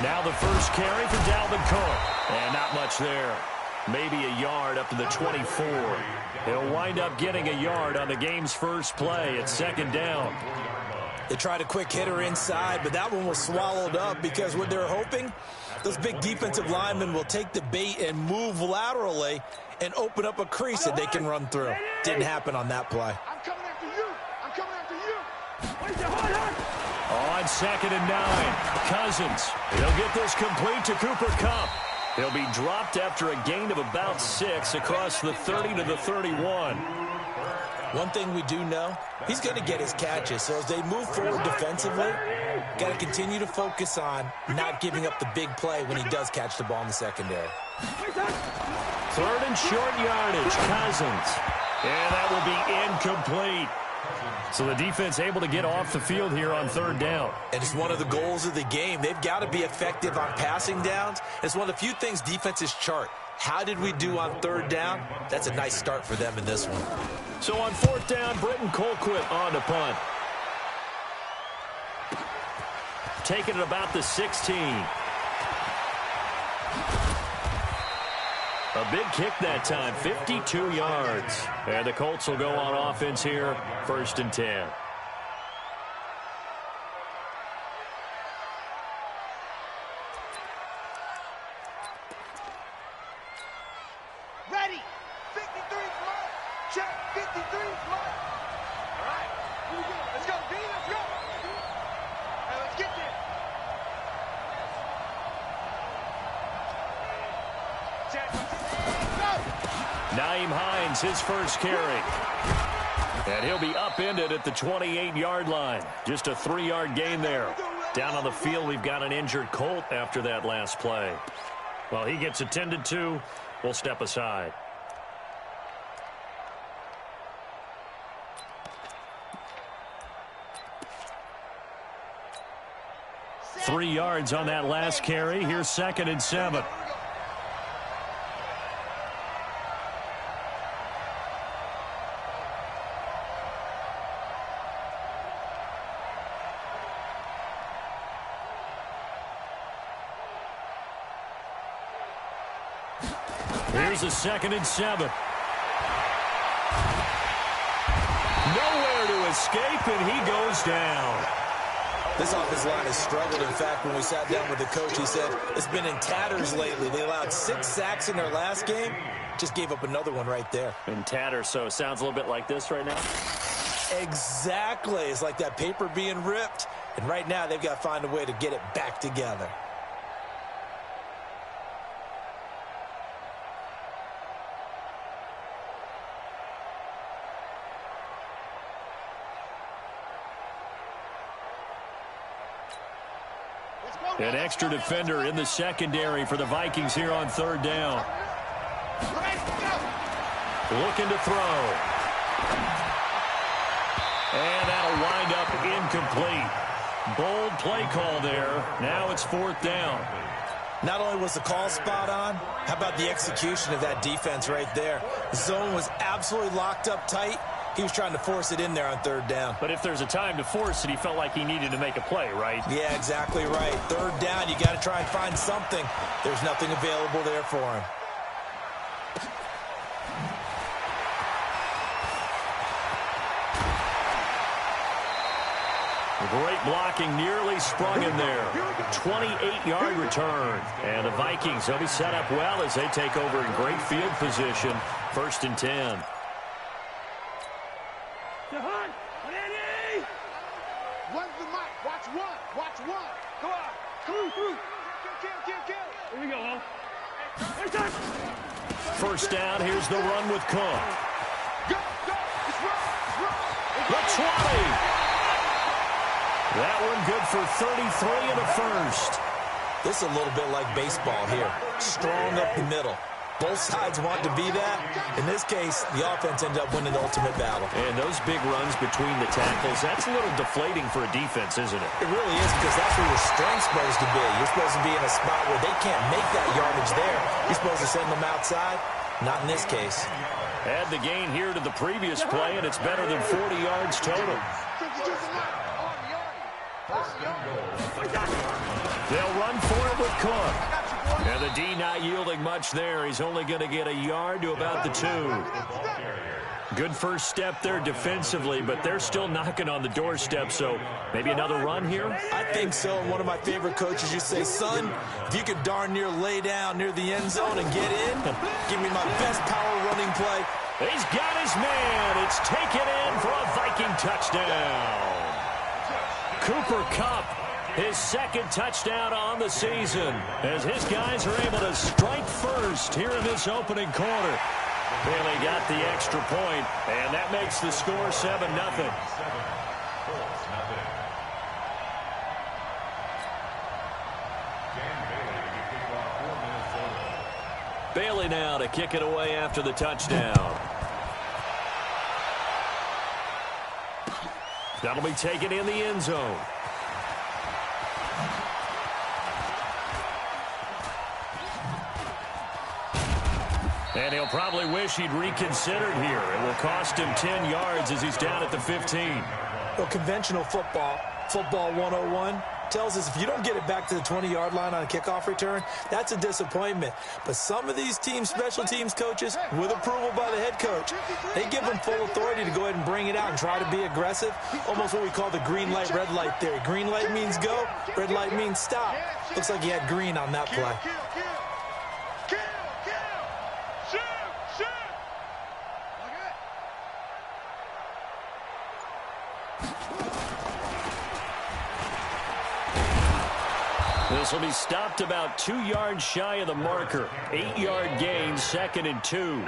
Now the first carry for Dalvin Cook. And not much there. Maybe a yard up to the 24. He'll wind up getting a yard on the game's first play at second down. They tried a quick hitter inside, but that one was swallowed up because what they're hoping, those big defensive linemen will take the bait and move laterally and open up a crease that they can run through. Didn't happen on that play. I'm coming after you. I'm coming after you. On 2nd and 9, Cousins. He'll get this complete to Cooper Kupp. He'll be dropped after a gain of about 6 across the 30 to the 31. One thing we do know, he's going to get his catches. So as they move forward defensively, got to continue to focus on not giving up the big play when he does catch the ball in the secondary. 3rd and short yardage, Cousins. And that will be incomplete. So the defense able to get off the field here on 3rd down. And it's one of the goals of the game. They've got to be effective on passing downs. It's one of the few things defenses chart. How did we do on 3rd down? That's a nice start for them in this one. So on 4th down, Britton Colquitt on to punt. Taking it about the 16. A big kick that time, 52 yards. And the Colts will go on offense here, 1st and 10. Ready. 53 mark. Check. 53 mark. All right. Here we go. Let's go. D, let's go. All right, let's get there. Check. Go. Naeem Hines, his first carry. And he'll be upended at the 28-yard line. Just a 3-yard gain there. Down on the field, we've got an injured Colt after that last play. Well, he gets attended to. We'll step aside. Three yards on that last carry. Here's 2nd and 7. Here's a 2nd and 7. Nowhere to escape, and he goes down. This offensive line has struggled. In fact, when we sat down with the coach, he said it's been in tatters lately. They allowed 6 sacks in their last game. Just gave up another one right there. In tatters, so it sounds a little bit like this right now? Exactly. It's like that paper being ripped. And right now, they've got to find a way to get it back together. An extra defender in the secondary for the Vikings here on 3rd down. Looking to throw. And that'll wind up incomplete. Bold play call there. Now it's 4th down. Not only was the call spot on, how about the execution of that defense right there? The zone was absolutely locked up tight. He was trying to force it in there on 3rd down. But if there's a time to force it, he felt like he needed to make a play, right? Yeah, exactly right. 3rd down, you got to try and find something. There's nothing available there for him. Great blocking, nearly sprung in there. 28-yard return. And the Vikings will be set up well as they take over in great field position. 1st and 10. Run the mic. Watch one. Watch one. Come on. Come through. Kill. Here we go, Ho. 1st down. Here's the run with Cook. Go. Let's run. The 20. That one good for 33 and a first. This is a little bit like baseball here. Strong up the middle. Both sides want to be that. In this case, the offense ended up winning the ultimate battle. And those big runs between the tackles, that's a little deflating for a defense, isn't it? It really is, because that's where your strength's supposed to be. You're supposed to be in a spot where they can't make that yardage there. You're supposed to send them outside. Not in this case. Add the gain here to the previous play, and it's better than 40 yards total. They'll run for it with Cook. And the D not yielding much there. He's only going to get a yard to about the 2. Good first step there defensively, but they're still knocking on the doorstep, so maybe another run here? I think so. One of my favorite coaches used to say, son, if you could darn near lay down near the end zone and get in, give me my best power running play. He's got his man. It's taken in for a Viking touchdown. Cooper Kupp, his second touchdown on the season, as his guys are able to strike first here in this opening quarter. Bailey got the extra point, and that makes the score 7-0. Bailey now to kick it away after the touchdown. That'll be taken in the end zone. And he'll probably wish he'd reconsidered here. It will cost him 10 yards as he's down at the 15. Well, conventional football 101, tells us if you don't get it back to the 20-yard line on a kickoff return, that's a disappointment. But some of these team special teams coaches, with approval by the head coach, they give them full authority to go ahead and bring it out and try to be aggressive, almost what we call the green light, red light theory. Green light means go, red light means stop. Looks like he had green on that play. This will be stopped about 2 yards shy of the marker. 8-yard gain, 2nd and 2.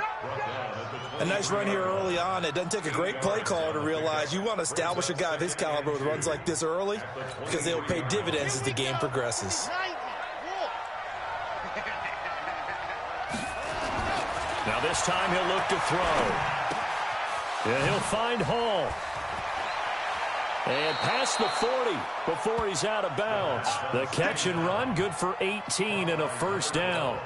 A nice run here early on. It doesn't take a great play caller to realize you want to establish a guy of his caliber with runs like this early because they will pay dividends as the game progresses. Now this time he'll look to throw. And he'll find Hall. And past the 40 before he's out of bounds. The catch and run, good for 18 and a first down.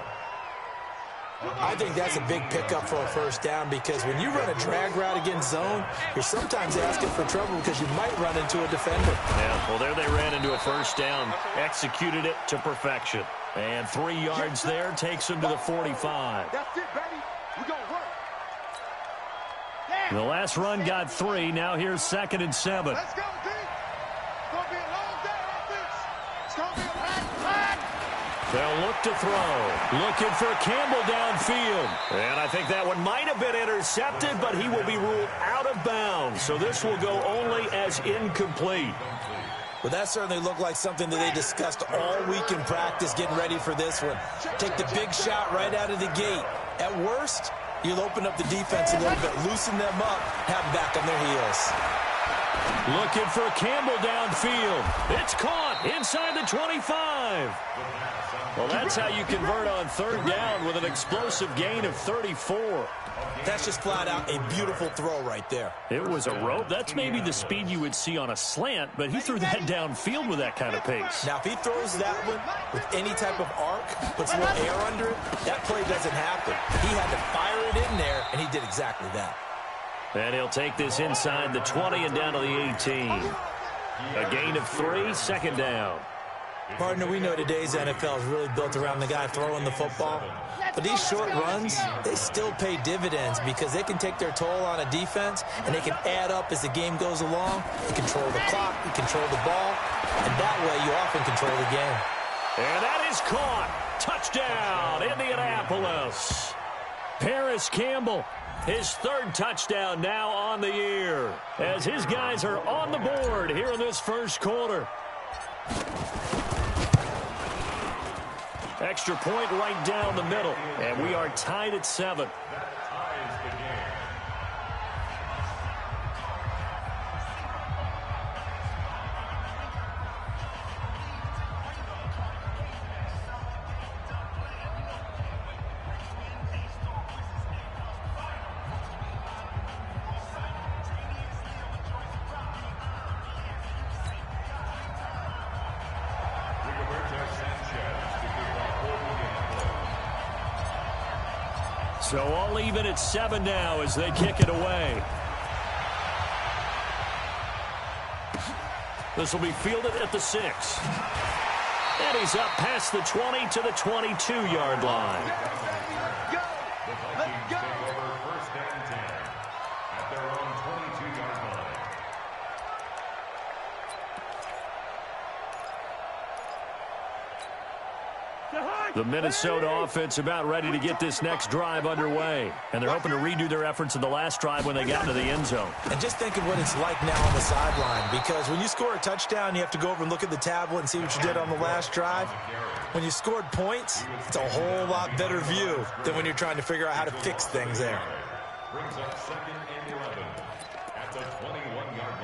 I think that's a big pickup for a first down because when you run a drag route against zone, you're sometimes asking for trouble because you might run into a defender. Yeah, well, there they ran into a first down. Executed it to perfection. And 3 yards there takes him to the 45. That's it, baby. We're going to work. The last run got 3. Now here's 2nd and 7. Let's go, D. It's going to be a long day on this. It's going to be a pack. They'll look to throw. Looking for Campbell downfield. And I think that one might have been intercepted, but he will be ruled out of bounds. So this will go only as incomplete. Well, that certainly looked like something that they discussed all week in practice getting ready for this one. Take the big shot right out of the gate. At worst, you'll open up the defense a little bit, loosen them up, have them back on their heels. Looking for Campbell downfield. It's caught inside the 25. Well, that's how you convert on third down with an explosive gain of 34. That's just flat out a beautiful throw right there. It was a rope. That's maybe the speed you would see on a slant, but he threw that downfield with that kind of pace. Now, if he throws that one with any type of arc, puts a little air under it, that play doesn't happen. He had to fire it in there, and he did exactly that. And he'll take this inside the 20 and down to the 18. A gain of 3, 2nd down. Partner, we know today's NFL is really built around the guy throwing the football. But these short runs, they still pay dividends because they can take their toll on a defense and they can add up as the game goes along. You control the clock, you control the ball, and that way you often control the game. And that is caught. Touchdown, Indianapolis. Paris Campbell, his 3rd touchdown now on the year as his guys are on the board here in this first quarter. Extra point right down the middle, and we are tied at 7. So all even at 7 now as they kick it away. This will be fielded at the 6. And he's up past the 20 to the 22-yard line. Go! Let's go! First and 10 at their own 22-yard line. The Minnesota offense about ready to get this next drive underway. And they're hoping to redo their efforts in the last drive when they got into the end zone. And just think of what it's like now on the sideline, because when you score a touchdown, you have to go over and look at the tablet and see what you did on the last drive. When you scored points, it's a whole lot better view than when you're trying to figure out how to fix things there. Brings up 2nd and 11 at the 21-yard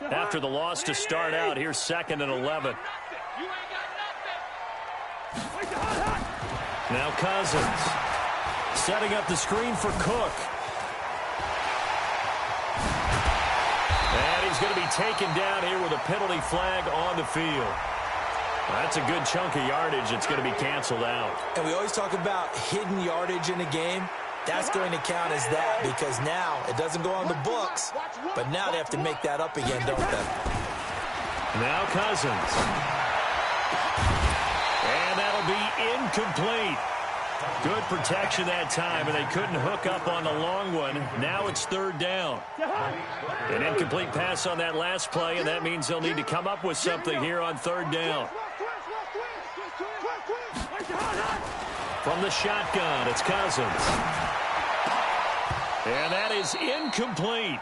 line. After the loss to start out, here's 2nd and 11. You ain't got nothing. Now Cousins setting up the screen for Cook. And he's going to be taken down here with a penalty flag on the field. That's a good chunk of yardage. It's going to be canceled out. And we always talk about hidden yardage in a game. That's going to count as that, because now it doesn't go on the books, but now they have to make that up again, don't they? Now Cousins. And that'll be incomplete. Good protection that time, and they couldn't hook up on the long one. Now it's 3rd down. An incomplete pass on that last play, and that means they'll need to come up with something here on 3rd down. From the shotgun, it's Cousins. And that is incomplete.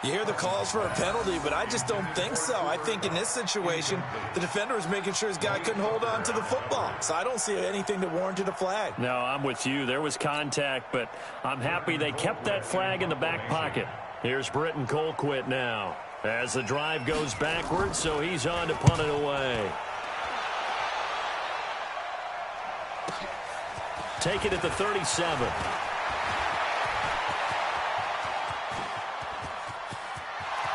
You hear the calls for a penalty, but I just don't think so. I think in this situation, the defender was making sure his guy couldn't hold on to the football. So I don't see anything that warranted a flag. No, I'm with you. There was contact, but I'm happy they kept that flag in the back pocket. Here's Britton Colquitt now as the drive goes backwards, so he's on to punt it away. Take it at the 37.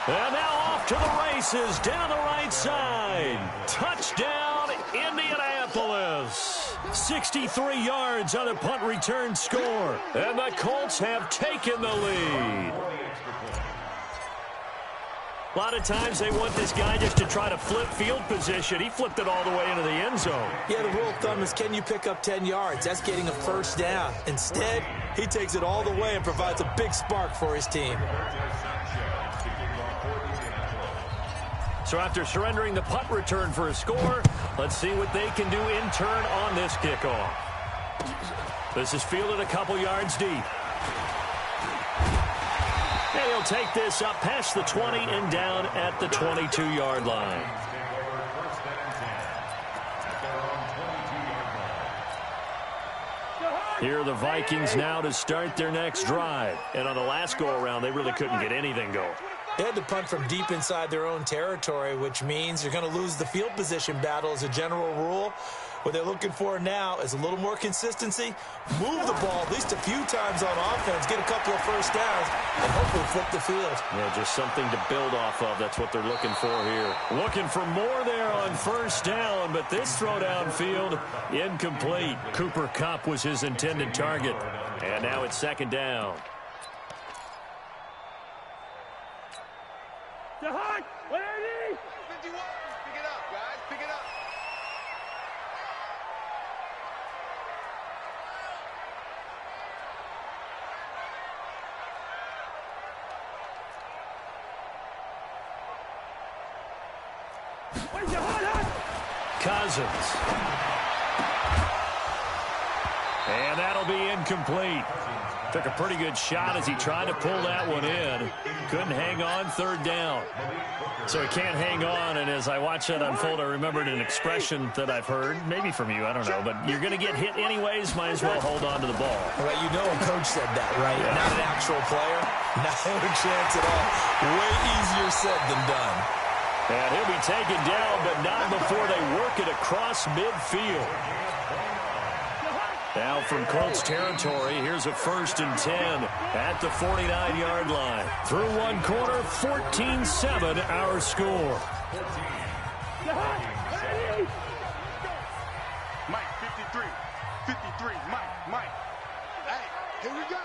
And now off to the races down the right side. Touchdown, Indianapolis. 63 yards on a punt return score. And the Colts have taken the lead. A lot of times they want this guy just to try to flip field position. He flipped it all the way into the end zone. Yeah, the rule of thumb is, can you pick up 10 yards? That's getting a first down. Instead, he takes it all the way and provides a big spark for his team. So after surrendering the punt return for a score, let's see what they can do in turn on this kickoff. This is fielded a couple yards deep. And he'll take this up past the 20 and down at the 22-yard line. Here are the Vikings now to start their next drive. And on the last go-around, they really couldn't get anything going. They had to punt from deep inside their own territory, which means you're going to lose the field position battle as a general rule. What they're looking for now is a little more consistency, move the ball at least a few times on offense, get a couple of first downs, and hopefully flip the field. Yeah, just something to build off of. That's what they're looking for here. Looking for more there on first down, but this throw downfield, incomplete. Cooper Kupp was his intended target. And now it's 2nd down. 51. Pick it up, guys. Pick it up. Cousins. And that'll be incomplete. Took a pretty good shot as he tried to pull that one in. Couldn't hang on, 3rd down. So he can't hang on, and as I watch that unfold, I remembered an expression that I've heard, maybe from you, I don't know, but you're going to get hit anyways, might as well hold on to the ball. Right, you know a coach said that, right? Yeah. Not an actual player. No chance at all. Way easier said than done. And he'll be taken down, but not before they work it across midfield. Now from Colts territory, here's a 1st and 10 at the 49-yard line. Through one quarter, 14-7 our score. Mike, 53. Here we go.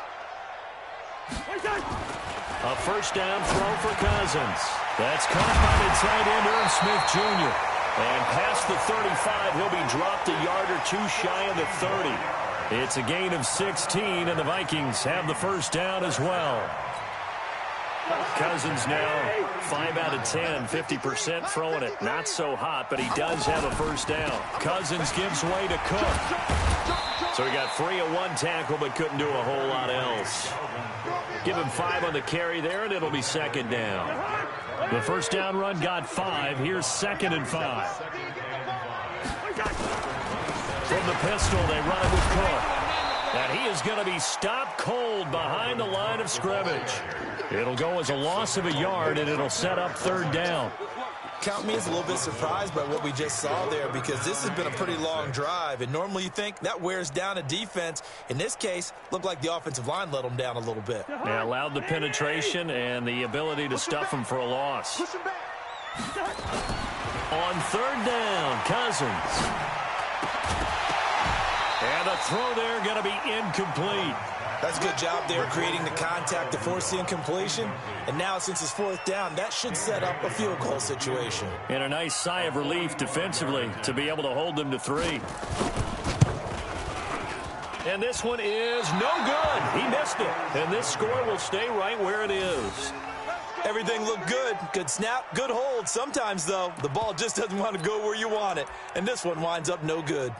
A first down throw for Cousins. That's caught by the tight end, Irv Smith Jr. And past the 35, he'll be dropped a yard or two shy of the 30. It's a gain of 16, and the Vikings have the first down as well. Cousins now 5 out of 10, 50% throwing it. Not so hot, but he does have a first down. Cousins gives way to Cook. So he got 3 of 1 tackle, but couldn't do a whole lot else. Give him 5 on the carry there, and it'll be second down. The first down run got 5. Here's 2nd and 5. From the pistol, they run it with Cook. And he is going to be stopped cold behind the line of scrimmage. It'll go as a loss of a yard, and it'll set up 3rd down. Count me as a little bit surprised by what we just saw there, because this has been a pretty long drive, and normally you think that wears down a defense. In this case, looked like the offensive line let them down a little bit. They allowed the penetration and the ability to stuff them for a loss. On 3rd down, Cousins. And the throw there going to be incomplete. That's a good job there creating the contact to force the incompletion. And now, since it's 4th down, that should set up a field goal situation. And a nice sigh of relief defensively to be able to hold them to 3. And this one is no good. He missed it. And this score will stay right where it is. Everything looked good. Good snap, good hold. Sometimes, though, the ball just doesn't want to go where you want it. And this one winds up no good.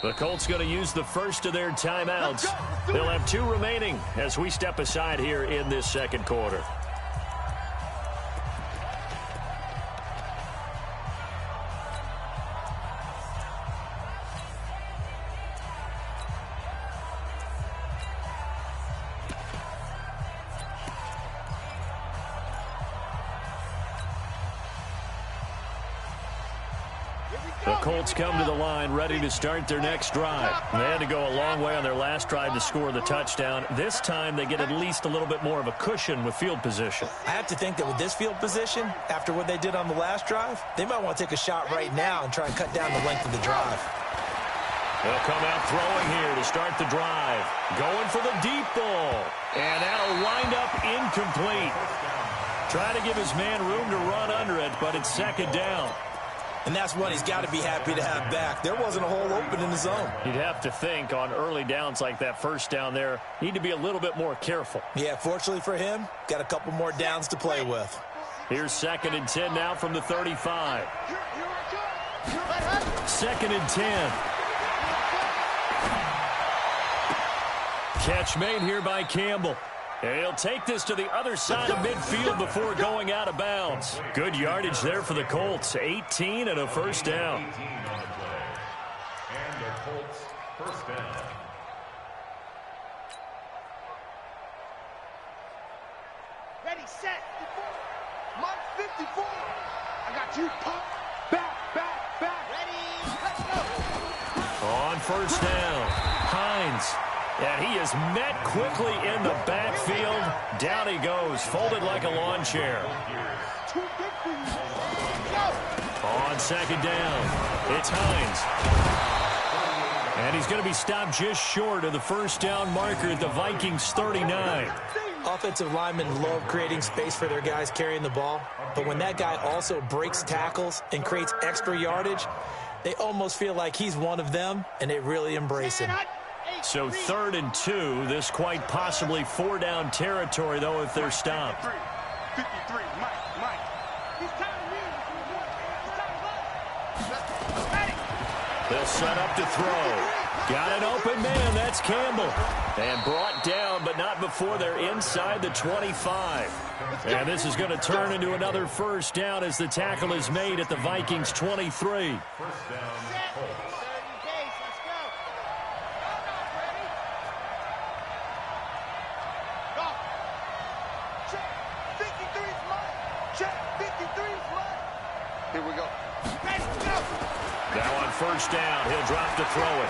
The Colts going to use the first of their timeouts. They'll have 2 remaining as we step aside here in this 2nd quarter. The Colts come to the line ready to start their next drive. They had to go a long way on their last drive to score the touchdown. This time they get at least a little bit more of a cushion with field position. I have to think that with this field position, after what they did on the last drive, they might want to take a shot right now and try and cut down the length of the drive. They'll come out throwing here to start the drive. Going for the deep ball. And that'll wind up incomplete. Trying to give his man room to run under it, but it's 2nd down. And that's one he's got to be happy to have back. There wasn't a hole open in the zone. You'd have to think on early downs like that first down there, need to be a little bit more careful. Yeah, fortunately for him, got a couple more downs to play with. Here's 2nd and 10 now from the 35. 2nd and 10. Catch made here by Campbell. And he'll take this to the other side of midfield before going out of bounds. Good yardage there for the Colts. 18 and a first down. And the Colts first down. Ready, set. Mark 54. I got you. Pop. Back. Ready. Let's go. On first down, Hines. And he is met quickly in the backfield. Down he goes, folded like a lawn chair. On 2nd down, it's Hines. And he's going to be stopped just short of the first down marker at the Vikings 39. Offensive linemen love creating space for their guys carrying the ball. But when that guy also breaks tackles and creates extra yardage, they almost feel like he's one of them, and they really embrace him. So 3rd and 2, this quite possibly 4-down territory, though, if they're stopped. 53, Mike. They'll set up to throw. Got an open man, that's Campbell. And brought down, but not before they're inside the 25. And this is going to turn into another first down as the tackle is made at the Vikings 23. First down, Colts. 53's mine. Here we go. Let's go. Now on first down, he'll drop to throw it.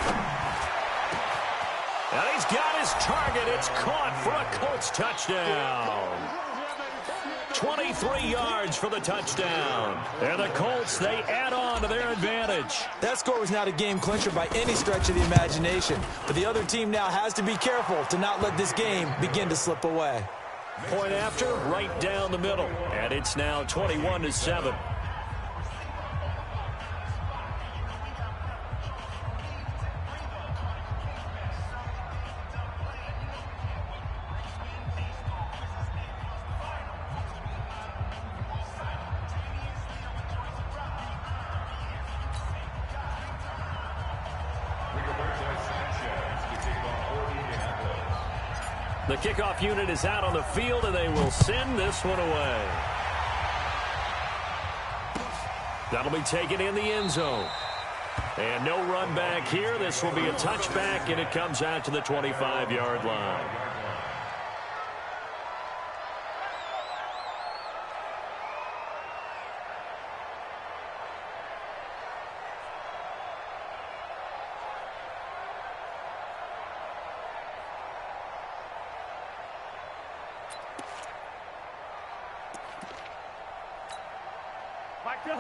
And he's got his target. It's caught for a Colts touchdown. 23 yards for the touchdown. And the Colts, they add on to their advantage. That score was not a game clincher by any stretch of the imagination. But the other team now has to be careful to not let this game begin to slip away. Point after, right down the middle. And it's now 21-7. The kickoff unit is out on the field, and they will send this one away. That'll be taken in the end zone. And no run back here. This will be a touchback, and it comes out to the 25-yard line.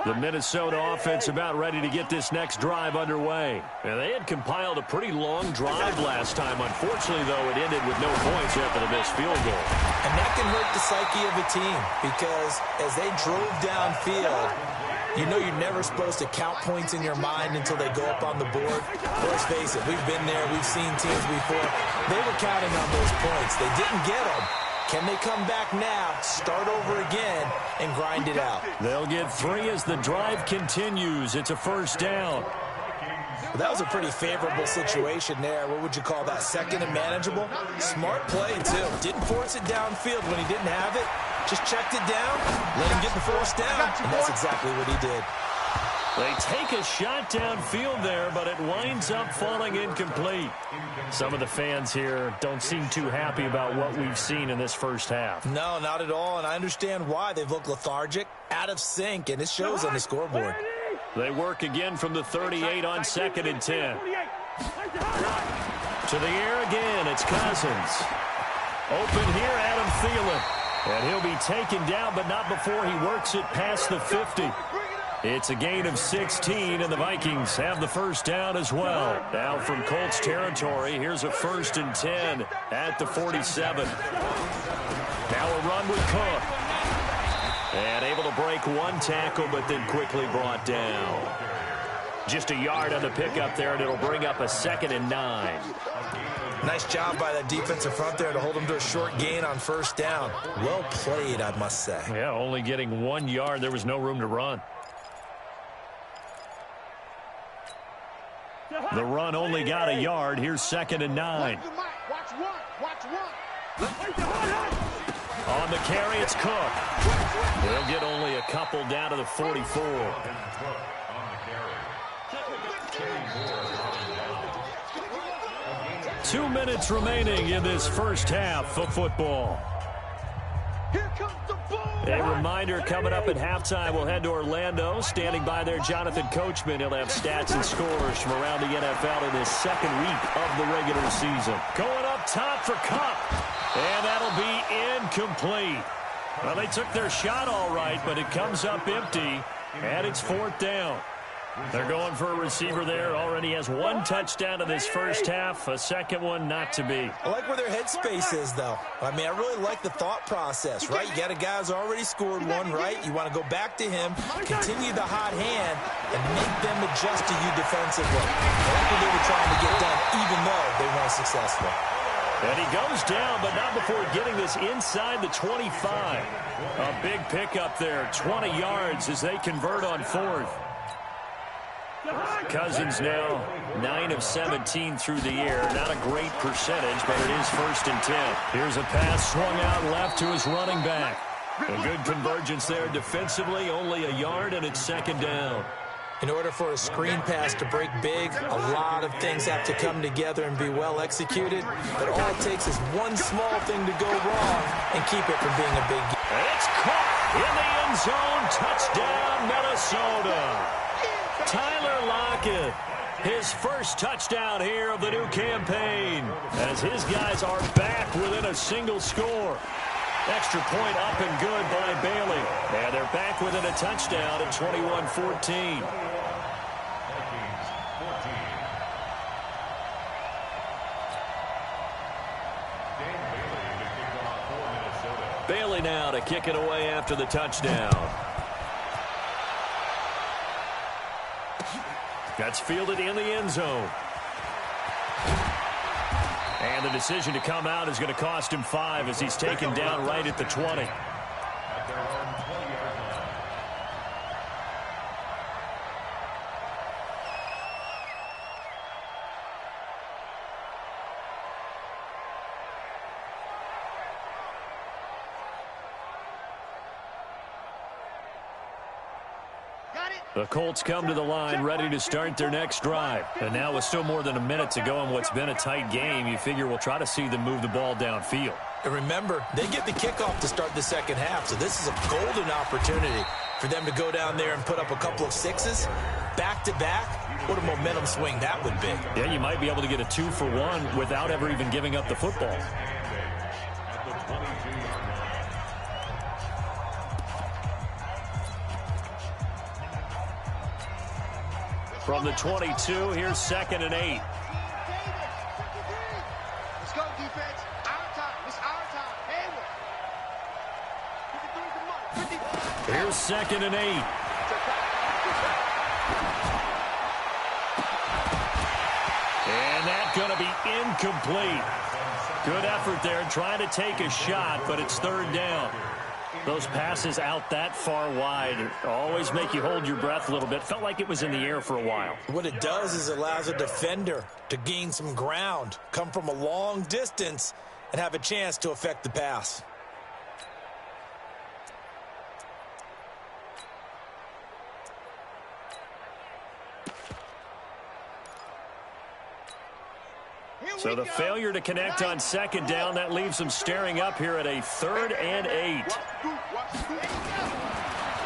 The Minnesota offense about ready to get this next drive underway. And they had compiled a pretty long drive last time. Unfortunately, though, it ended with no points after the missed field goal. And that can hurt the psyche of a team because as they drove downfield, you know you're never supposed to count points in your mind until they go up on the board. Let's face it, we've been there. We've seen teams before. They were counting on those points. They didn't get them. Can they come back now, start over again, and grind it out? They'll get 3 as the drive continues. It's a first down. Well, that was a pretty favorable situation there. What would you call that? Second and manageable? Smart play, too. Didn't force it downfield when he didn't have it. Just checked it down, let him get the first down, and that's exactly what he did. They take a shot downfield there, but it winds up falling incomplete. Some of the fans here don't seem too happy about what we've seen in this first half. No, not at all, and I understand why. They've looked lethargic, out of sync, and it shows on the scoreboard. They work again from the 38 on 2nd and 10. To the air again, it's Cousins. Open here, Adam Thielen. And he'll be taken down, but not before he works it past the 50. It's a gain of 16, and the Vikings have the first down as well. Now from Colts territory, here's a 1st and 10 at the 47. Now a run with Cook. And able to break one tackle, but then quickly brought down. Just a yard on the pickup there, and it'll bring up a 2nd and 9. Nice job by that defensive front there to hold him to a short gain on first down. Well played, I must say. Yeah, only getting 1 yard. There was no room to run. The run only got a yard. Here's 2nd and 9. On the carry, it's Cook. They'll get only a couple down to the 44. 2 minutes remaining in this first half of football. Here comes the ball. A reminder coming up at halftime, we'll head to Orlando. Standing by there, Jonathan Coachman. He'll have stats and scores from around the NFL in his 2nd week of the regular season. Going up top for Kupp. And that'll be incomplete. Well, they took their shot all right, but it comes up empty. And it's 4th down. They're going for a receiver there. Already has 1 touchdown in this first half. A 2nd one not to be. I like where their headspace is, though. I mean, I really like the thought process, right? You got a guy who's already scored one, right? You want to go back to him, continue the hot hand, and make them adjust to you defensively. That's what they were trying to get done, even though they weren't successful. And he goes down, but not before getting this inside the 25. A big pickup there, 20 yards as they convert on 4th. Cousins now 9 of 17 through the air. Not a great percentage, but it is 1st and 10. Here's a pass swung out left to his running back. A good convergence there defensively, only a yard, and it's 2nd down. In order for a screen pass to break big, a lot of things have to come together and be well executed. But all it takes is one small thing to go wrong and keep it from being a big game. And it's caught. In the end zone, touchdown, Minnesota. Tyler Lockett, his first touchdown here of the new campaign, as his guys are back within a single score. Extra point up and good by Bailey. And they're back within a touchdown at 21-14. Bailey now to kick it away after the touchdown. That's fielded in the end zone. And the decision to come out is going to cost him 5 as he's taken down right at the 20. The Colts come to the line ready to start their next drive. And now with still more than a minute to go in what's been a tight game, you figure we'll try to see them move the ball downfield. And remember, they get the kickoff to start the second half, so this is a golden opportunity for them to go down there and put up a couple of sixes back-to-back. What a momentum swing that would be. Yeah, you might be able to get a 2-for-1 without ever even giving up the football. From the 22, here's 2nd and 8. Let's go, defense. Our time. It's our time. Hayward. 53 to 50. Here's 2nd and 8. And that's going to be incomplete. Good effort there trying to take a shot, but it's 3rd down. Those passes out that far wide always make you hold your breath a little bit. Felt like it was in the air for a while. What it does is it allows a defender to gain some ground, come from a long distance, and have a chance to affect the pass. So the failure to connect on 2nd down, that leaves them staring up here at a 3rd and 8.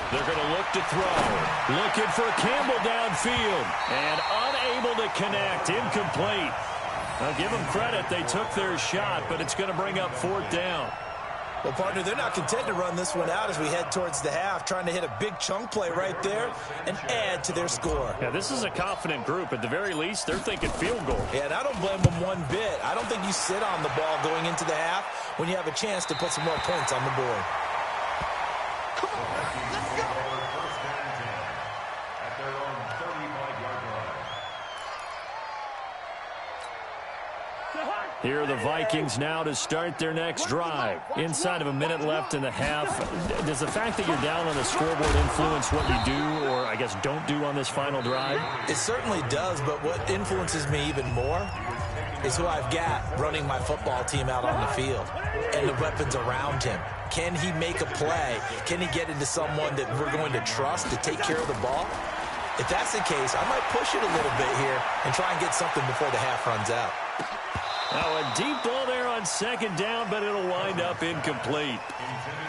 They're going to look to throw. Looking for Campbell downfield. And unable to connect. Incomplete. I'll give them credit. They took their shot, but it's going to bring up 4th down. Well, partner, they're not content to run this one out as we head towards the half, trying to hit a big chunk play right there and add to their score. Yeah, this is a confident group. At the very least, they're thinking field goal. Yeah, and I don't blame them one bit. I don't think you sit on the ball going into the half when you have a chance to put some more points on the board. Come on, let's go. First down and 10 at their own 35-yard line. Here are the Vikings now to start their next drive. Inside of a minute left in the half. Does the fact that you're down on the scoreboard influence what you do, or I guess don't do on this final drive? It certainly does, but what influences me even more is who I've got running my football team out on the field and the weapons around him. Can he make a play? Can he get into someone that we're going to trust to take care of the ball? If that's the case, I might push it a little bit here and try and get something before the half runs out. Now a deep ball there on 2nd down, but it'll wind up incomplete.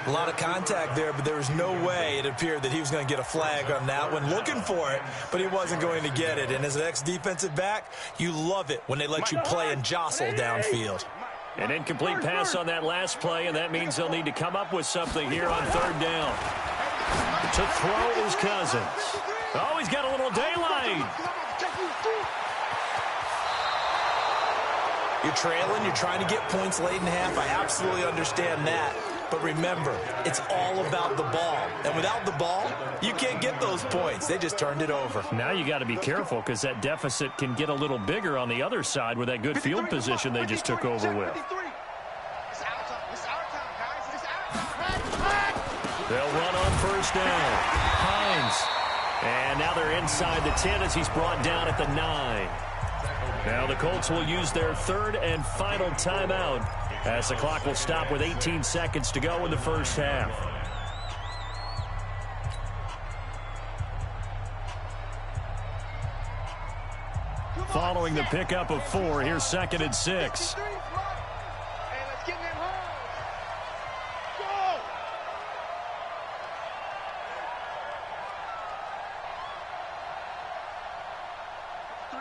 A lot of contact there, but there was no way it appeared that he was going to get a flag on that one. Looking for it, but he wasn't going to get it. And as an ex-defensive back, you love it when they let you play and jostle downfield. An incomplete pass on that last play, and that means they'll need to come up with something here on 3rd down. To throw is Cousins. Oh, he's got a little daylight. You're trailing, you're trying to get points late in half. I absolutely understand that. But remember, it's all about the ball. And without the ball, you can't get those points. They just turned it over. Now you got to be careful because that deficit can get a little bigger on the other side with that good field position they just took over with. They'll run on 1st down. Hines. And now they're inside the 10 as he's brought down at the 9. Now the Colts will use their 3rd and final timeout as the clock will stop with 18 seconds to go in the first half. Following the pickup of 4, here's 2nd and 6.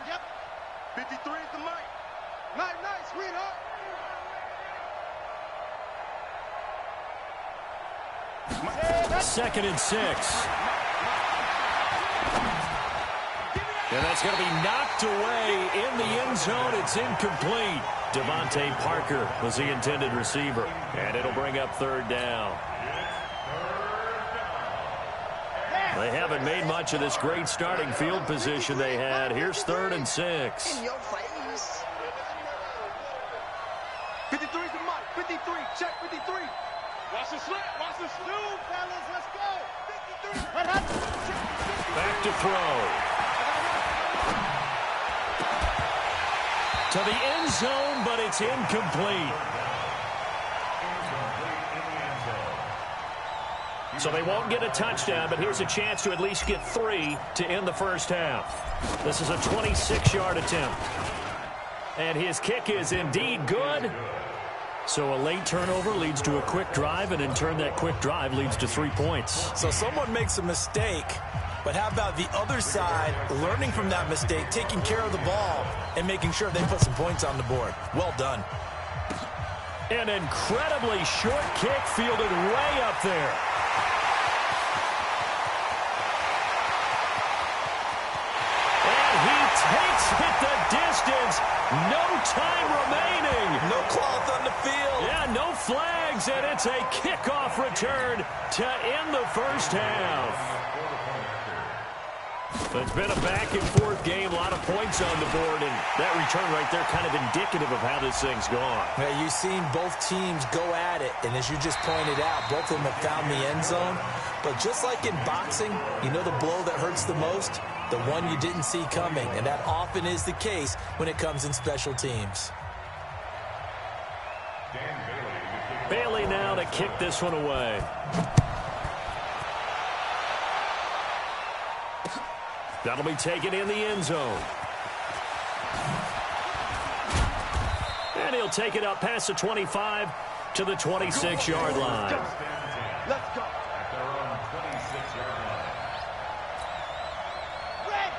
Yep. 53 is the mic. Night, sweetheart. Second and 6. And that's going to be knocked away in the end zone. It's incomplete. Devontae Parker was the intended receiver. And it'll bring up third down. They haven't made much of this great starting field position they had. Here's third and 6. In your face. 53 is the mic. 53. Check 53. Watch the slip. Watch the snoop, fellas. Let's go. 53. Back to throw. To the end zone, but it's incomplete. So they won't get a touchdown, but here's a chance to at least get 3 to end the first half. This is a 26-yard attempt. And his kick is indeed good. So a late turnover leads to a quick drive, and in turn that quick drive leads to 3 points. So someone makes a mistake, but how about the other side learning from that mistake, taking care of the ball, and making sure they put some points on the board? Well done. An incredibly short kick fielded way up there. And he takes it the distance. No time remaining. No cloth on the field. Yeah, no flags, and it's a kickoff return to end the first half. It's been a back-and-forth game, a lot of points on the board, and that return right there kind of indicative of how this thing's gone. Yeah, you've seen both teams go at it, and as you just pointed out, both of them have found the end zone. But just like in boxing, you know the blow that hurts the most? The one you didn't see coming, and that often is the case when it comes in special teams. Bailey now to kick this one away. That'll be taken in the end zone. And he'll take it up past the 25 to the 26-yard line. Let's go.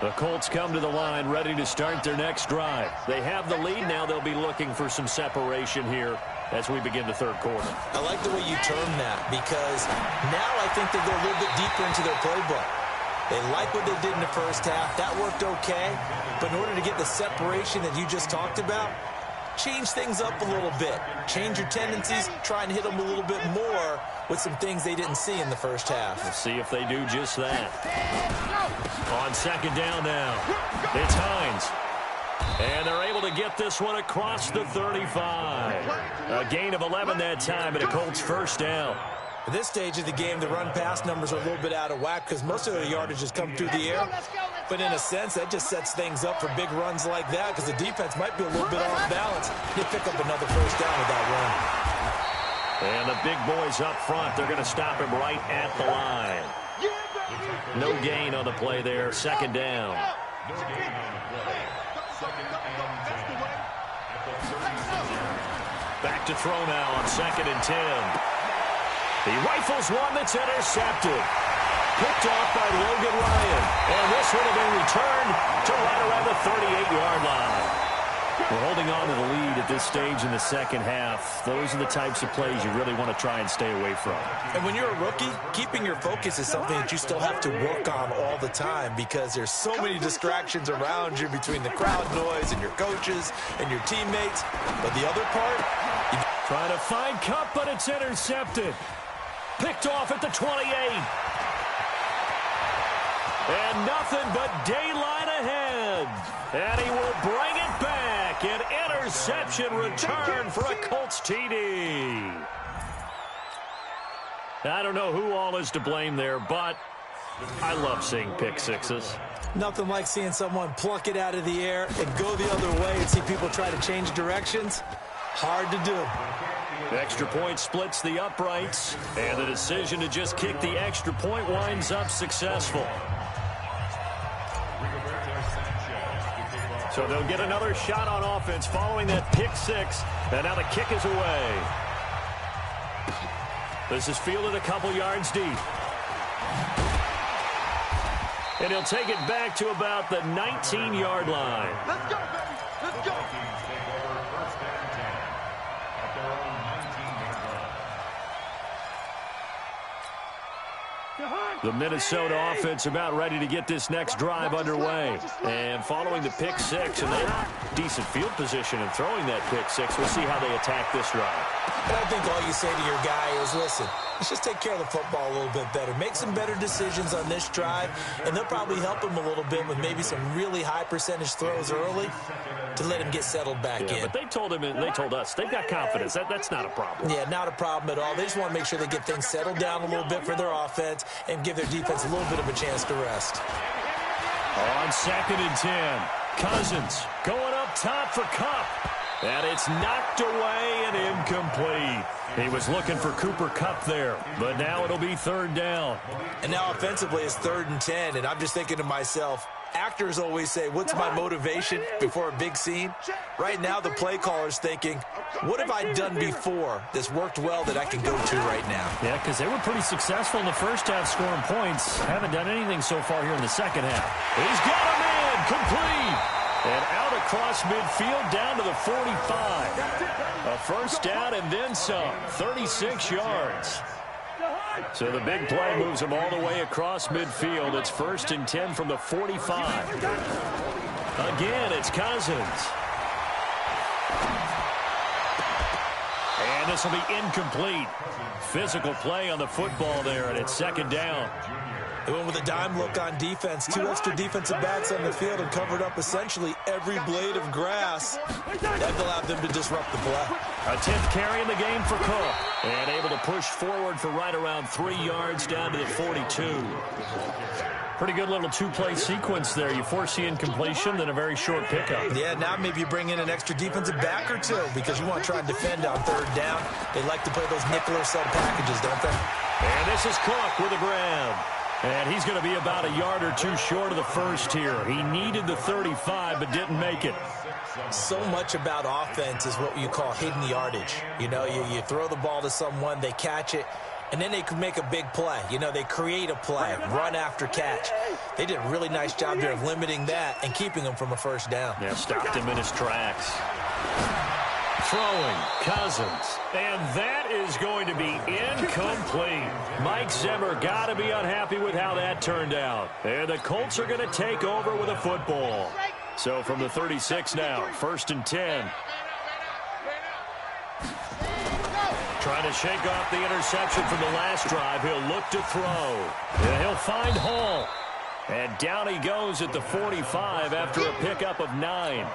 The Colts come to the line ready to start their next drive. They have the lead. Now they'll be looking for some separation here as we begin the third quarter. I like the way you term that, because now I think they go a little bit deeper into their playbook. They like what they did in the first half. That worked okay. But in order to get the separation that you just talked about, change things up a little bit. Change your tendencies. Try and hit them a little bit more with some things they didn't see in the first half. We'll see if they do just that. On second down now, it's Hines. And they're able to get this one across the 35. A gain of 11 that time, and a Colts first down. At this stage of the game, the run-pass numbers are a little bit out of whack because most of their yardage has come through the air. But in a sense, that just sets things up for big runs like that because the defense might be a little bit off balance. They pick up another first down with that run. And the big boys up front, they're going to stop him right at the line. No gain on the play there, second down. Back to throw now on second and 10. He rifles one that's intercepted. Picked off by Logan Ryan. And this one will be returned to right around the 38-yard line. We're holding on to the lead at this stage in the second half. Those are the types of plays you really want to try and stay away from. And when you're a rookie, keeping your focus is something that you still have to work on all the time because there's so many distractions around you between the crowd noise and your coaches and your teammates. But the other part, trying to find Cup, but it's intercepted. Picked off at the 28. And nothing but daylight ahead. And he will bring it back. An interception return for a Colts TD. I don't know who all is to blame there, but I love seeing pick sixes. Nothing like seeing someone pluck it out of the air and go the other way and see people try to change directions. Hard to do. The extra point splits the uprights, and the decision to just kick the extra point winds up successful. So they'll get another shot on offense following that pick six, and now the kick is away. This is fielded a couple yards deep. And he'll take it back to about the 19-yard line. Let's go, baby. Let's go. Vikings take over first and 10 at their own 19-yard line. The Minnesota offense about ready to get this next drive underway. And following the pick six, and they're decent field position and throwing that pick six, we'll see how they attack this drive. And I think all you say to your guy is, listen, let's just take care of the football a little bit better. Make some better decisions on this drive, and they'll probably help him a little bit with maybe some really high percentage throws early to let him get settled back in. But they told him, and they told us, they've got confidence. That's not a problem. Yeah, not a problem at all. They just want to make sure they get things settled down a little bit for their offense and give their defense a little bit of a chance to rest. On 2nd and 10, Cousins going up top for Kupp. And it's knocked away and incomplete. He was looking for Cooper Kupp there, but now it'll be 3rd down. And now offensively it's 3rd and 10, and I'm just thinking to myself, actors always say, what's my motivation before a big scene? Right now the play caller's thinking, what have I done before that's worked well that I can go to right now? Yeah, because they were pretty successful in the first half scoring points. Haven't done anything so far here in the second half. He's got a man, complete. And out across midfield down to the 45. A first down and then some, 36 yards. So the big play moves them all the way across midfield. It's 1st and 10 from the 45. Again, it's Cousins. And this will be incomplete. Physical play on the football there, and it's 2nd down. They went with a dime look on defense. 2 extra defensive backs on the field and covered up essentially every blade of grass. That allowed them to disrupt the play. A 10th carry in the game for Cook. And able to push forward for right around 3 yards down to the 42. Pretty good little 2-play sequence there. You force the incompletion, then a very short pickup. Yeah, now maybe you bring in an extra defensive back or 2 because you want to try and defend on 3rd down. They like to play those nickel or sub packages, don't they? And this is Cook with a grab. And he's going to be about a yard or 2 short of the first here. He needed the 35, but didn't make it. So much about offense is what you call hidden yardage. You know, you throw the ball to someone, they catch it, and then they can make a big play. You know, they create a play, run after catch. They did a really nice job there of limiting that and keeping him from a first down. Yeah, stopped him in his tracks. Throwing, Cousins, and that is going to be incomplete. Mike Zimmer got to be unhappy with how that turned out. And the Colts are going to take over with a football. So from the 36 now, 1st and 10. Trying to shake off the interception from the last drive. He'll look to throw. And he'll find Hall. And down he goes at the 45 after a pickup of 9.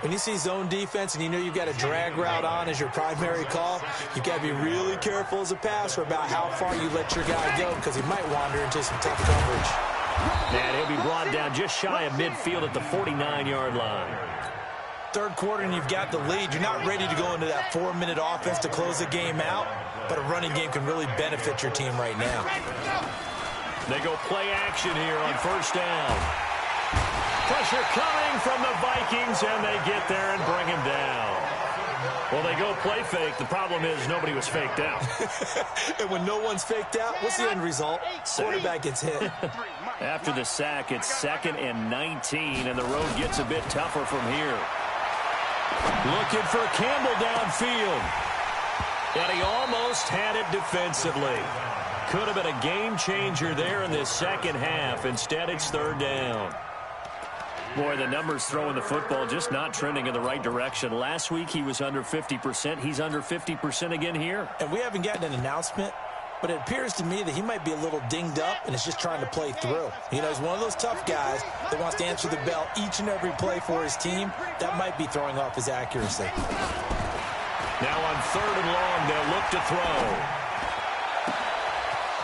When you see zone defense and you know you've got a drag route on as your primary call, you've got to be really careful as a passer about how far you let your guy go because he might wander into some tough coverage. And he'll be brought down just shy of midfield at the 49-yard line. 3rd quarter and you've got the lead. You're not ready to go into that 4-minute offense to close the game out, but a running game can really benefit your team right now. They go play action here on 1st down. Pressure coming from the Vikings, and they get there and bring him down. Well, they go play fake. The problem is nobody was faked out. And when no one's faked out, what's the end result? Quarterback gets hit. After the sack, it's 2nd and 19, and the road gets a bit tougher from here. Looking for Campbell downfield. And he almost had it defensively. Could have been a game changer there in this second half. Instead, it's 3rd down. Boy, the numbers throwing the football just not trending in the right direction. Last week, he was under 50%. He's under 50% again here. And we haven't gotten an announcement, but it appears to me that he might be a little dinged up and is just trying to play through. You know, he's one of those tough guys that wants to answer the bell each and every play for his team. That might be throwing off his accuracy. Now on 3rd and long, they'll look to throw.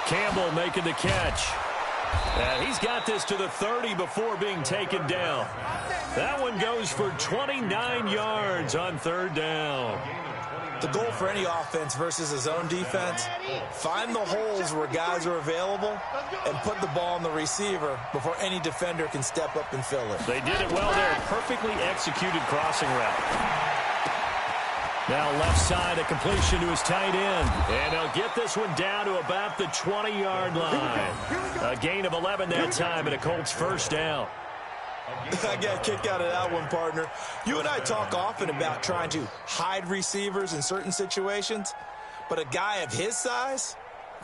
Campbell making the catch. And he's got this to the 30 before being taken down. That one goes for 29 yards on 3rd down. The goal for any offense versus a zone defense, find the holes where guys are available and put the ball on the receiver before any defender can step up and fill it. They did it well there. Perfectly executed crossing route. Now left side, a completion to his tight end. And they'll get this one down to about the 20-yard line. A gain of 11 that time, and a Colts first down. I got a kick out of that one, partner. You and I talk often about trying to hide receivers in certain situations, but a guy of his size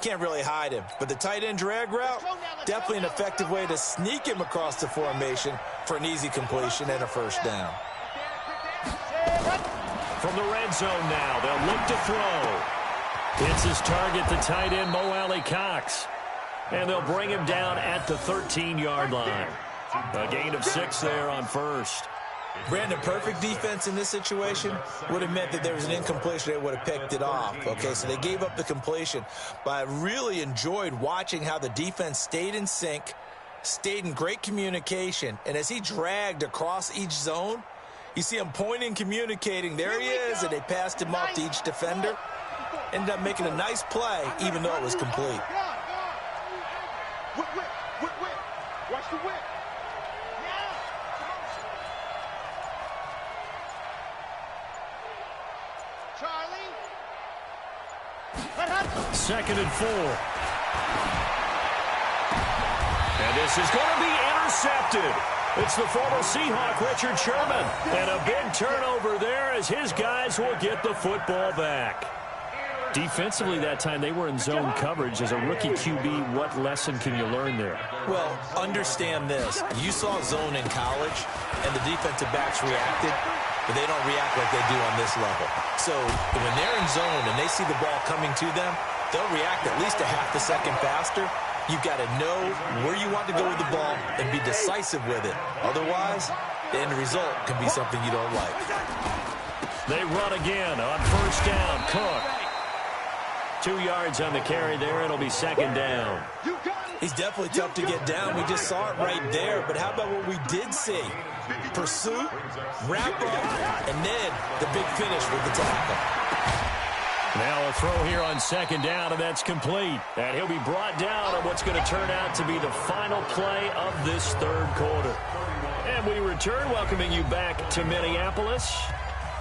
can't really hide him. But the tight end drag route, definitely an effective way to sneak him across the formation for an easy completion and a first down. From the red zone now, they'll look to throw. It's his target, the tight end, Mo Alley-Cox. And they'll bring him down at the 13-yard line. A gain of 6 there on first. Brandon, perfect defense in this situation would have meant that there was an incompletion. They would have picked it off. Okay, so they gave up the completion. But I really enjoyed watching how the defense stayed in sync, stayed in great communication. And as he dragged across each zone, you see him pointing, communicating. There he is, and they passed him off to each defender. Ended up making a nice play, even though it was complete. Watch the whip. Charlie. 2nd and 4. And this is going to be intercepted. It's the former Seahawk, Richard Sherman. And a big turnover there as his guys will get the football back. Defensively that time, they were in zone coverage. As a rookie QB, what lesson can you learn there? Well, understand this. You saw zone in college, and the defensive backs reacted, but they don't react like they do on this level. So when they're in zone and they see the ball coming to them, they'll react at least a half a second faster. You've got to know where you want to go with the ball and be decisive with it. Otherwise, the end result can be something you don't like. They run again on first down. Cook. 2 yards on the carry there. It'll be 2nd down. He's definitely tough to get down. We just saw it right there. But how about what we did see? Pursuit, wrap up, and then the big finish with the tackle. Now a throw here on 2nd down, and that's complete. And he'll be brought down on what's going to turn out to be the final play of this 3rd quarter. And we return, welcoming you back to Minneapolis.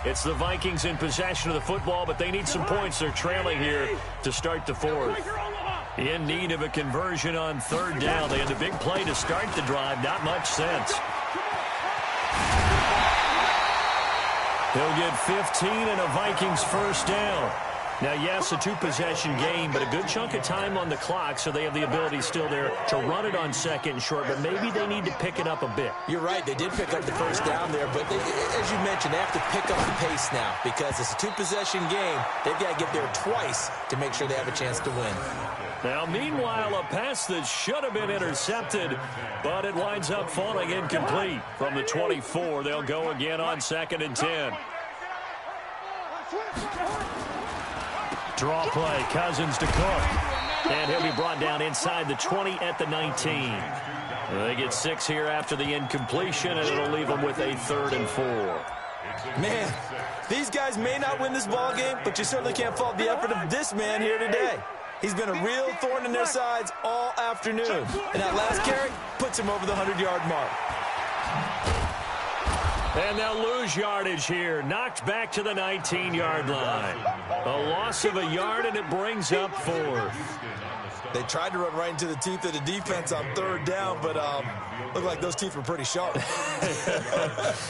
It's the Vikings in possession of the football, but they need some points. They're trailing here to start the 4th. In need of a conversion on 3rd down. They had a big play to start the drive. Not much sense. He'll get 15 and a Vikings first down. Now, yes, a 2-possession game, but a good chunk of time on the clock, so they have the ability still there to run it on 2nd and short, but maybe they need to pick it up a bit. You're right. They did pick up the first down there, but as you mentioned, they have to pick up the pace now because it's a 2-possession game. They've got to get there twice to make sure they have a chance to win. Now, meanwhile, a pass that should have been intercepted, but it winds up falling incomplete. From the 24, they'll go again on 2nd and 10. Draw play, Cousins to Cook. And he'll be brought down inside the 20 at the 19. They get 6 here after the incompletion, and it'll leave them with a 3rd and 4. Man, these guys may not win this ball game, but you certainly can't fault the effort of this man here today. He's been a real thorn in their sides all afternoon. And that last carry puts him over the 100-yard mark. And they'll lose yardage here. Knocked back to the 19-yard line. A loss of a yard, and it brings up 4th. They tried to run right into the teeth of the defense on 3rd down, but looked like those teeth were pretty sharp.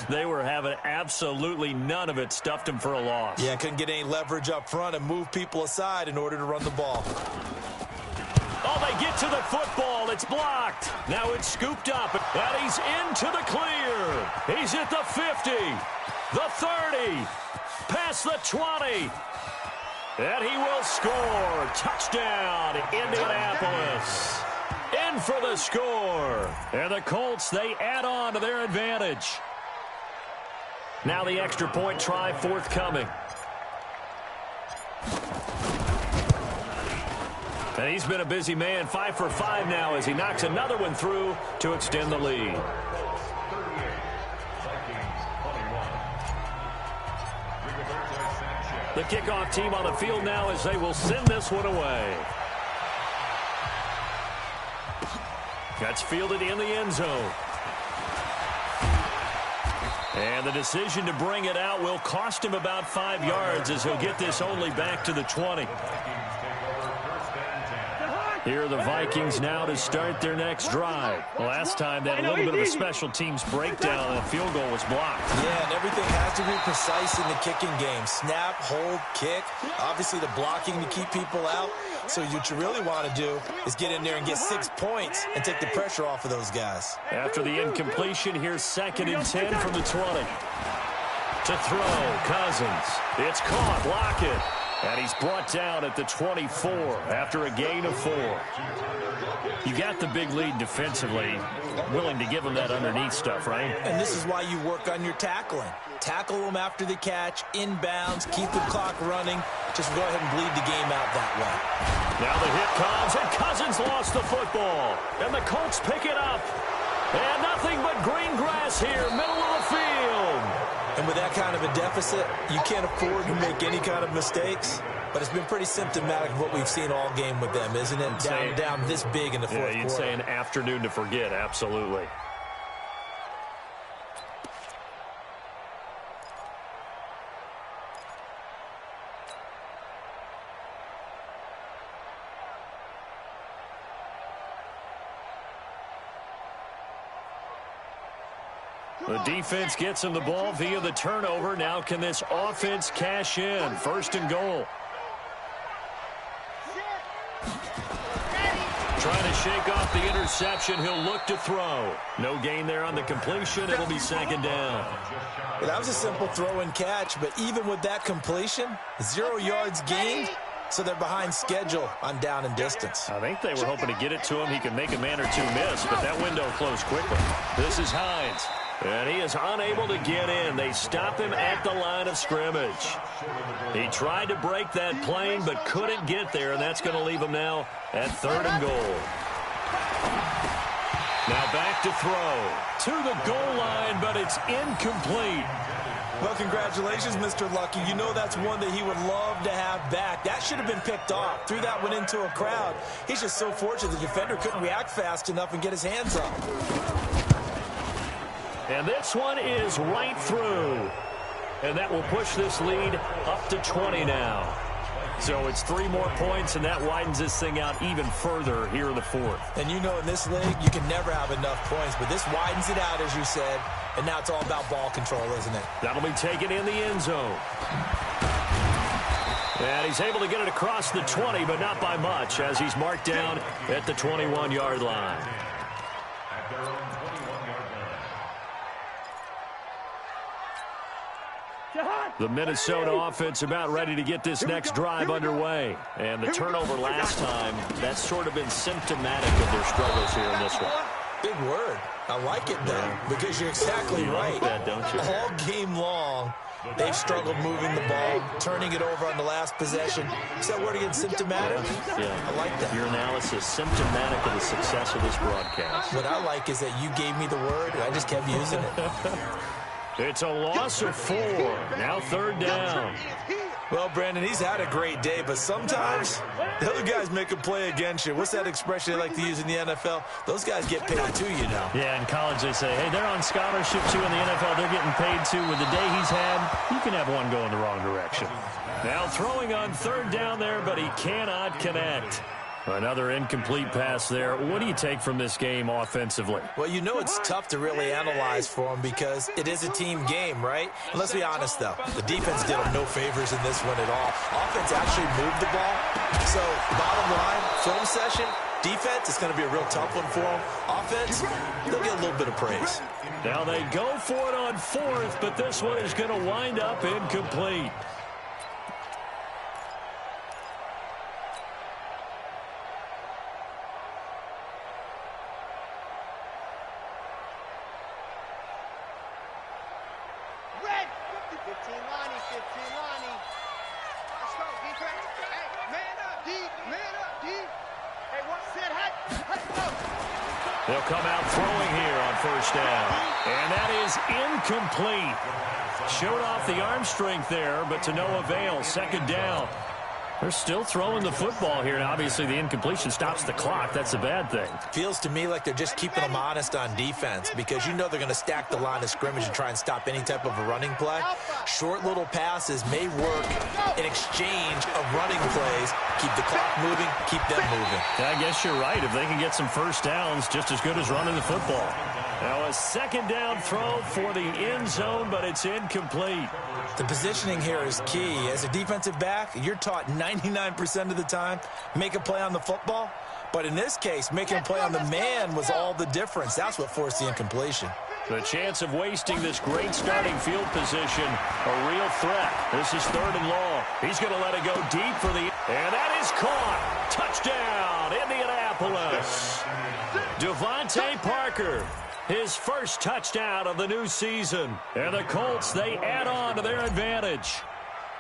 They were having absolutely none of it. Stuffed them for a loss. Yeah, couldn't get any leverage up front and move people aside in order to run the ball. Oh, they get to the football. It's blocked. Now it's scooped up, and he's into the clear. He's at the 50, the 30, past the 20. And he will score. Touchdown, Indianapolis. In for the score. And the Colts, they add on to their advantage. Now the extra point try forthcoming. And he's been a busy man, 5 for 5 now as he knocks another one through to extend the lead. The kickoff team on the field now as they will send this one away. That's fielded in the end zone. And the decision to bring it out will cost him about 5 yards as he'll get this only back to the 20. Here are the Vikings now to start their next drive. Last time, they had a little bit of a special teams breakdown. A field goal was blocked. Yeah, and everything has to be precise in the kicking game. Snap, hold, kick. Obviously, the blocking to keep people out. So what you really want to do is get in there and get 6 points and take the pressure off of those guys. After the incompletion, here's 2nd and 10 from the 20. To throw, Cousins. It's caught, Lockett. And he's brought down at the 24 after a gain of 4. You got the big lead defensively. Willing to give them that underneath stuff, right? And this is why you work on your tackling. Tackle them after the catch, inbounds, keep the clock running. Just go ahead and bleed the game out that way. Now the hit comes, and Cousins lost the football. And the Colts pick it up. And nothing but green grass here, middle of the field. And with that kind of a deficit, you can't afford to make any kind of mistakes. But it's been pretty symptomatic of what we've seen all game with them, isn't it? Down this big in the fourth quarter. You'd say an afternoon to forget, absolutely. The defense gets him the ball via the turnover. Now can this offense cash in? 1st and goal. Trying to shake off the interception. He'll look to throw. No gain there on the completion. It'll be 2nd down. Well, that was a simple throw and catch, but even with that completion, 0 yards gained, so they're behind schedule on down and distance. I think they were hoping to get it to him. He could make a man or two miss, but that window closed quickly. This is Hines. And he is unable to get in. They stop him at the line of scrimmage. He tried to break that plane but couldn't get there, and that's going to leave him now at 3rd and goal. Now back to throw. To the goal line, but it's incomplete. Well, congratulations, Mr. Lucky. You know that's one that he would love to have back. That should have been picked off. Threw that one into a crowd. He's just so fortunate the defender couldn't react fast enough and get his hands up. And this one is right through. And that will push this lead up to 20 now. So it's 3 more points, and that widens this thing out even further here in the 4th. And you know in this league, you can never have enough points, but this widens it out, as you said, and now it's all about ball control, isn't it? That'll be taken in the end zone. And he's able to get it across the 20, but not by much, as he's marked down at the 21-yard line. The Minnesota offense about ready to get this next drive underway. And the turnover last time, that's sort of been symptomatic of their struggles here in this one. Big word. I like it, though, because you're exactly right. Like that, don't you? All game long, they've struggled moving the ball, turning it over on the last possession. Is that word again, symptomatic? Yeah. I like that. Your analysis, symptomatic of the success of this broadcast. What I like is that you gave me the word, and I just kept using it. It's a loss of 4. Now 3rd down. Well, Brandon, he's had a great day, but sometimes the other guys make a play against you. What's that expression they like to use in the NFL? Those guys get paid too, you know. Yeah, in college they say, hey, they're on scholarship too. In the NFL, they're getting paid too. With the day he's had, you can have one go in the wrong direction. Now throwing on 3rd down there, but he cannot connect. Another incomplete pass there. What do you take from this game offensively? Well, you know it's tough to really analyze for him because it is a team game, right? And let's be honest, though. The defense did him no favors in this one at all. Offense actually moved the ball. So, bottom line, film session, defense, it's going to be a real tough one for them. Offense, they'll get a little bit of praise. Now they go for it on 4th, but this one is going to wind up incomplete. They'll come out throwing here on 1st down. And that is incomplete. Showed off the arm strength there, but to no avail. 2nd down. They're still throwing the football here, and obviously the incompletion stops the clock. That's a bad thing. Feels to me like they're just keeping them honest on defense because you know they're going to stack the line of scrimmage and try and stop any type of a running play. Short little passes may work in exchange of running plays. Keep the clock moving, keep them moving. Yeah, I guess you're right. If they can get some first downs, just as good as running the football. Now a second down throw for the end zone, but it's incomplete. The positioning here is key. As a defensive back, you're taught 99% of the time, make a play on the football. But in this case, making a play on the man was all the difference. That's what forced the incompletion. The chance of wasting this great starting field position, a real threat. This is 3rd and long. He's going to let it go deep for the... And that is caught. Touchdown, Indianapolis. Devontae Parker. His first touchdown of the new season. And the Colts, they add on to their advantage.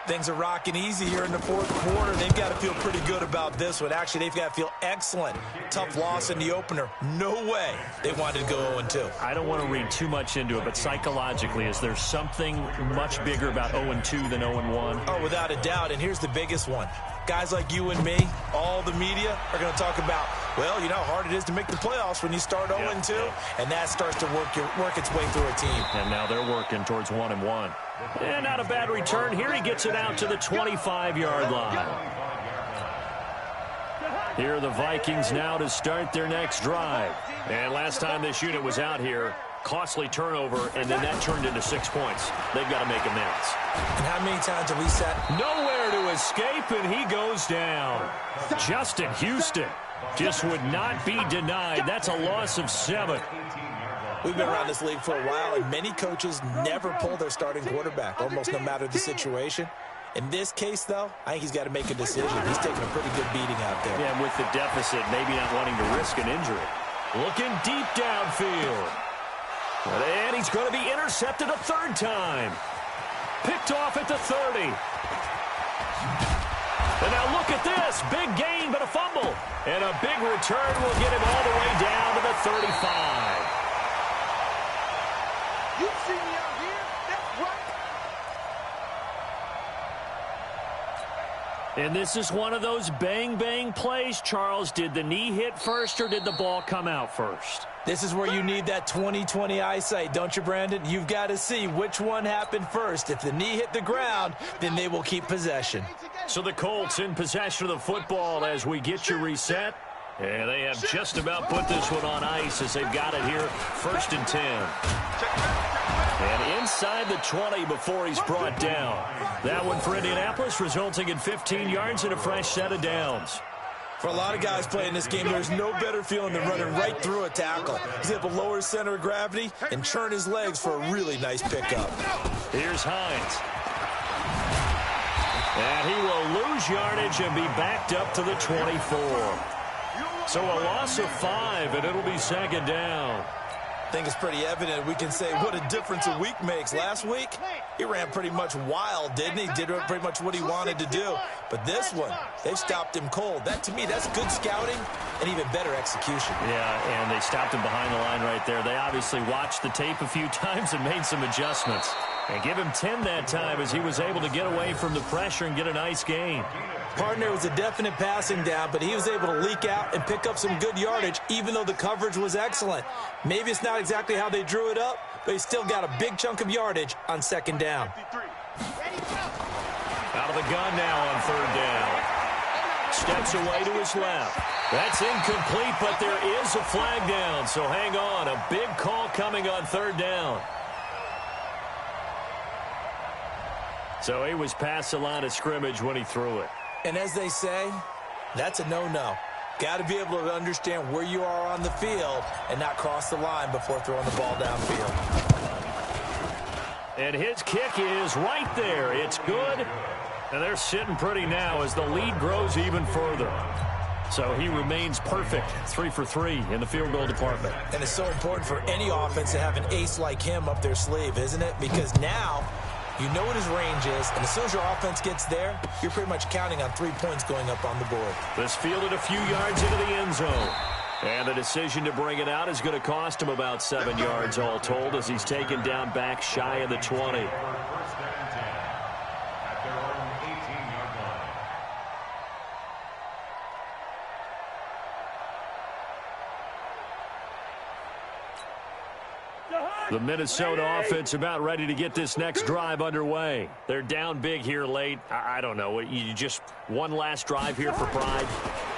Things are rocking easy here in the 4th quarter. They've got to feel pretty good about this one. Actually, they've got to feel excellent. Tough loss in the opener. No way they wanted to go 0-2. I don't want to read too much into it, but psychologically, is there something much bigger about 0-2 than 0-1? Oh, without a doubt. And here's the biggest one. Guys like you and me, all the media, are going to talk about, well, you know how hard it is to make the playoffs when you start 0-2, and that starts to work its way through a team. And now they're working towards 1-1. And not a bad return. Here he gets it out to the 25-yard line. Here are the Vikings now to start their next drive. And last time this unit was out here, costly turnover, and then that turned into 6 points. They've got to make amends. And how many times have we said? Nowhere to escape, and he goes down. Justin Houston just would not be denied. That's a loss of 7. We've been around this league for a while, and many coaches never pull their starting quarterback, almost no matter the situation. In this case, though, I think he's got to make a decision. He's taking a pretty good beating out there. Yeah, with the deficit, maybe not wanting to risk an injury. Looking deep downfield. And he's going to be intercepted a 3rd time. Picked off at the 30. And now look at this. Big gain, but a fumble. And a big return will get him all the way down to the 35. You see me out here? That's right. And this is one of those bang-bang plays, Charles. Did the knee hit first or did the ball come out first? This is where you need that 20/20 eyesight, don't you, Brandon? You've got to see which one happened first. If the knee hit the ground, then they will keep possession. So the Colts in possession of the football as we get you reset. And they have just about put this one on ice as they've got it here, 1st and 10. And inside the 20 before he's brought down. That one for Indianapolis, resulting in 15 yards and a fresh set of downs. For a lot of guys playing this game, there's no better feeling than running right through a tackle. He's able to lower his center of gravity and churn his legs for a really nice pickup. Here's Hines. And he will lose yardage and be backed up to the 24. So a loss of 5, and it'll be 2nd down. I think it's pretty evident. We can say what a difference a week makes. Last week, he ran pretty much wild, didn't he? Did pretty much what he wanted to do. But this one, they've stopped him cold. That, to me, that's good scouting and even better execution. Yeah, and they stopped him behind the line right there. They obviously watched the tape a few times and made some adjustments. And give him 10 that time as he was able to get away from the pressure and get a nice gain. Partner was a definite passing down, but he was able to leak out and pick up some good yardage, even though the coverage was excellent. Maybe it's not exactly how they drew it up, but he still got a big chunk of yardage on 2nd down. Out of the gun now on 3rd down. Steps away to his left. That's incomplete, but there is a flag down, so hang on. A big call coming on 3rd down. So he was past the line of scrimmage when he threw it. And as they say, that's a no-no. Got to be able to understand where you are on the field and not cross the line before throwing the ball downfield. And his kick is right there. It's good. And they're sitting pretty now as the lead grows even further. So he remains perfect, 3 for 3 in the field goal department. And it's so important for any offense to have an ace like him up their sleeve, isn't it? Because now you know what his range is, and as soon as your offense gets there, you're pretty much counting on 3 points going up on the board. This fielded a few yards into the end zone. And the decision to bring it out is going to cost him about 7 yards all told as he's taken down back shy of the 20. The Minnesota offense about ready to get this next drive underway. They're down big here late. I don't know. You just one last drive here for pride?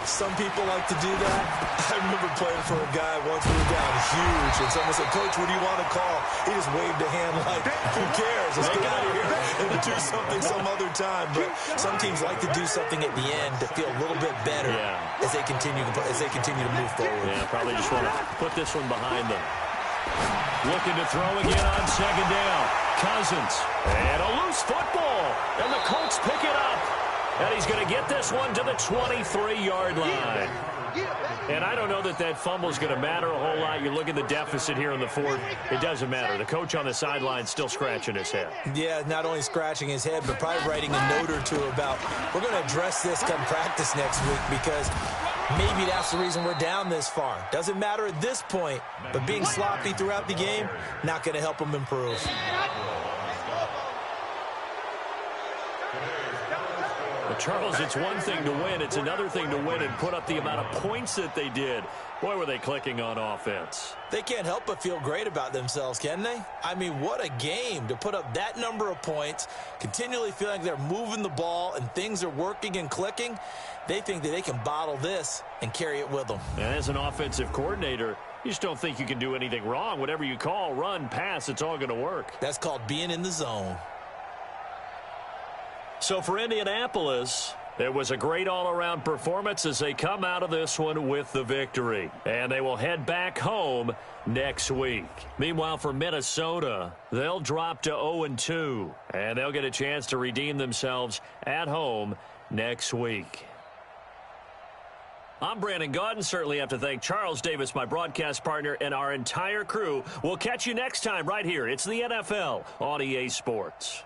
Some people like to do that. I remember playing for a guy once we were down huge, and someone said, "Coach, what do you want to call?" He just waved a hand like, who cares? Let's get out of here and do something some other time. But some teams like to do something at the end to feel a little bit better as they continue to move forward. Yeah, probably just want to put this one behind them. Looking to throw again on second down. Cousins. And a loose football. And the Colts pick it up. And he's going to get this one to the 23-yard line. And I don't know that fumble is going to matter a whole lot. You look at the deficit here in the fourth. It doesn't matter. The coach on the sideline still scratching his head. Yeah, not only scratching his head, but probably writing a note or two about, we're going to address this come practice next week, because maybe that's the reason we're down this far. Doesn't matter at this point, but being sloppy throughout the game, not going to help them improve. But Charles, it's one thing to win. It's another thing to win and put up the amount of points that they did. Boy, were they clicking on offense. They can't help but feel great about themselves, can they? I mean, what a game to put up that number of points, continually feeling like they're moving the ball and things are working and clicking. They think that they can bottle this and carry it with them. And as an offensive coordinator, you just don't think you can do anything wrong. Whatever you call, run, pass, it's all going to work. That's called being in the zone. So for Indianapolis, it was a great all-around performance as they come out of this one with the victory. And they will head back home next week. Meanwhile, for Minnesota, they'll drop to 0-2. And they'll get a chance to redeem themselves at home next week. I'm Brandon Gaudin. Certainly have to thank Charles Davis, my broadcast partner, and our entire crew. We'll catch you next time right here. It's the NFL on EA Sports.